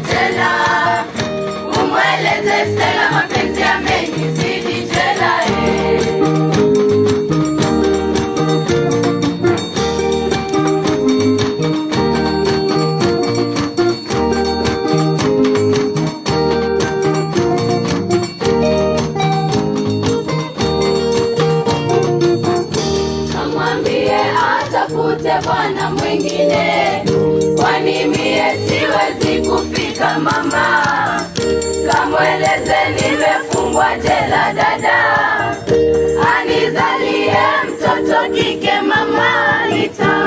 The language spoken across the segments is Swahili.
Jela, umweleze Stella mapenzi yamenizidi jela. Kamwambie atafute bwana mwingine, kwani mie siwezi kufika mama. Kamweleze nimefungwa jela dada, anizalie mtoto kike mama nita.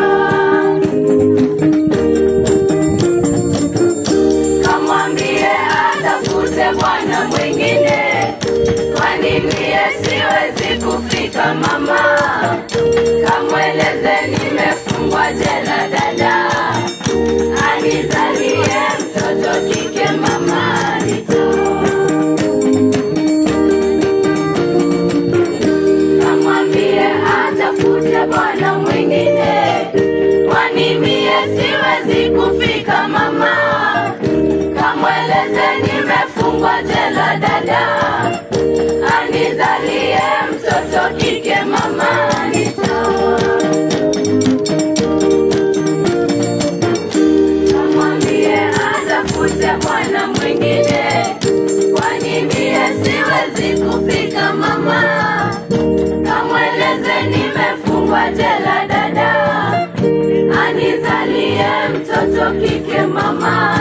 Kamwambie atafute bwana mwingine, kwani mie siwezi kufika mama. Kamweleze nimefungwa jela dada, anizalie mtoto kike mama nita. Kamwambie atafute bwana mwingine, kwani mie siwezi kufika mama. Kamweleze nimefungwa jela dada, anizalie mtoto kike mama nita. Bwana mwingine, kwani mie siwezi kufika mama. Kamweleze nimefungwa jela dada, anizalie mtoto kike mama.